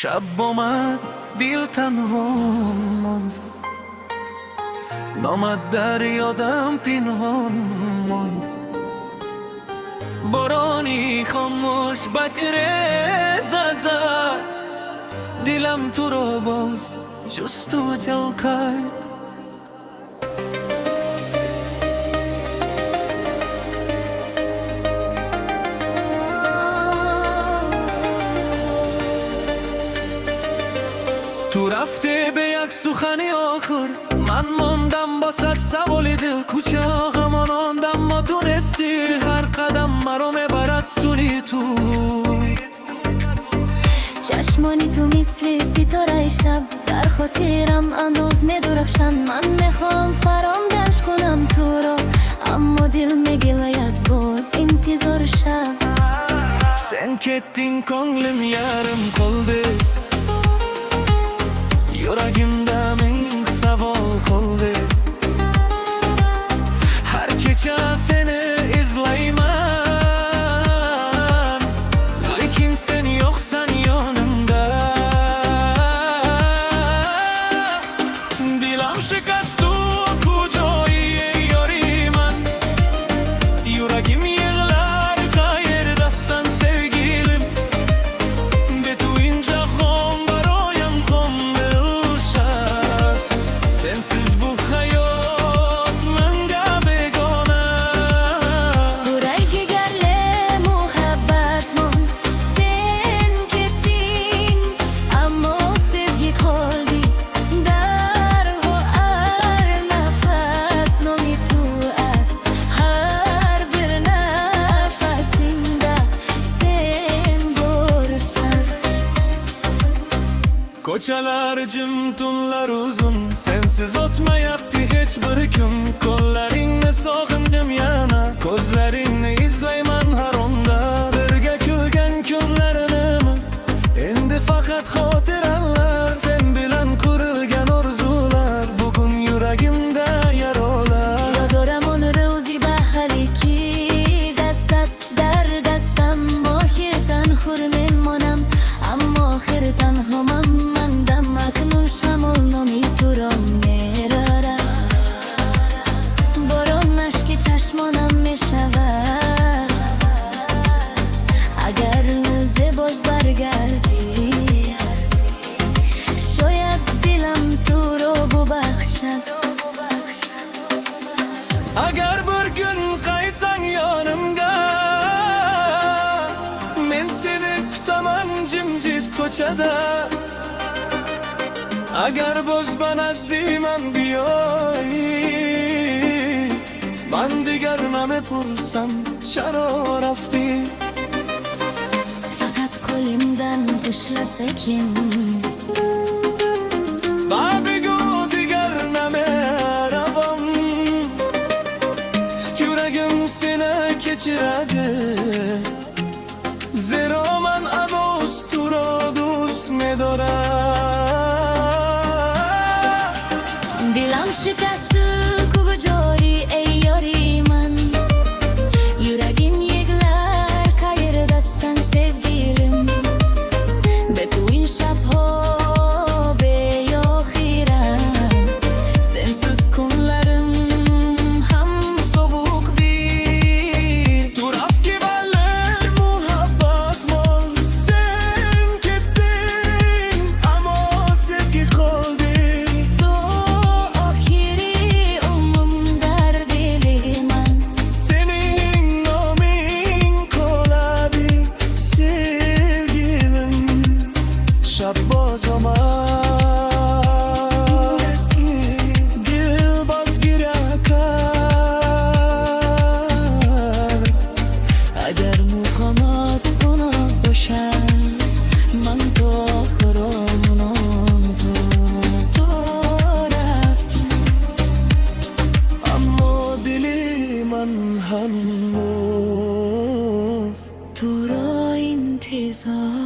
شب آمد دل تنها ماند، نامد در یادم پنهان ماند. بارانی خاموش بترز زد، دلم تو را باز جست و جل کرد. تو رفته به یک سخنی آخر، من ماندم با صد سوال دل. کوچه ها غماناندم ما تونستی، هر قدم مرا میبرد سونی تو. چشمانی تو مثل ستاره شب، در خاطرم انداز میدرخشن. من میخوام فراموش کنم تو را، اما دل میگوید باز انتظار شب. Sen kettin ko'nglim yarim qoldi, yuragimda ming savol qoldi. Har kecha seni izlayman, lekin sen yo'qsan yonimda. Dilim shikastu kujoyi yori man, yuragim yig'lar qayerdasan sevgilim. Betuin jahon baroyam xom bilshast, sensiz bu hayot menga begona. Buray gegarli muhabbatmon, sen ketding ammo sevgi qoldi. Darho har nafas nomi tu ast, har bir nafasimda sen borsan. Ko'chalar jim, tunlar uzun, sensiz o'tmayapti hech bir kun. Qo'llaringni sog'indim yana, ko'zlaringni izlayman har onda. Birga kulgan kunlarimiz endi faqat xotiralar. Sen bilan qurilgan orzular bugun yuragimda yaralar. یادارم آن روزی بهاری که دستت در دستم، آخر تنها میمانم اما آخر تنها من ماندم. اکنون شمال نامی تو را میرارم، باران اشک چشمانم میشود. اگر روزه باز برگردی، شاید دلم تو را ببخشد. Agar bir kun qaytsang yonimga, men seni kutaman jimjit ko'chada. Agar bozman azdiman بیایی، من دیگر نمیپرسم چرا رفتی. فقط qo'limdan ushlasakin، و بگو دیگر نمیروم. یورagim seni kechiradi، zero man adost tu ro dost medoram. dilim shikastu kujori ey yori man. Yuragim yig'lar qayerdasan sevgilim. Betu in shabho beoxiram, sensiz kunlarim ham sovuqdir. Tu rafki baler muhabbatmon, sen ketding ammo sevgi qoldi. تو آخری umrim dar diliman. Sening noming qoladi sevgilim. Shabboz omad dilboz girakar. اگر مقامات گناه باشد، من تو آخرانم تو رفتی. Ammo dili man hanuz تو را انتظار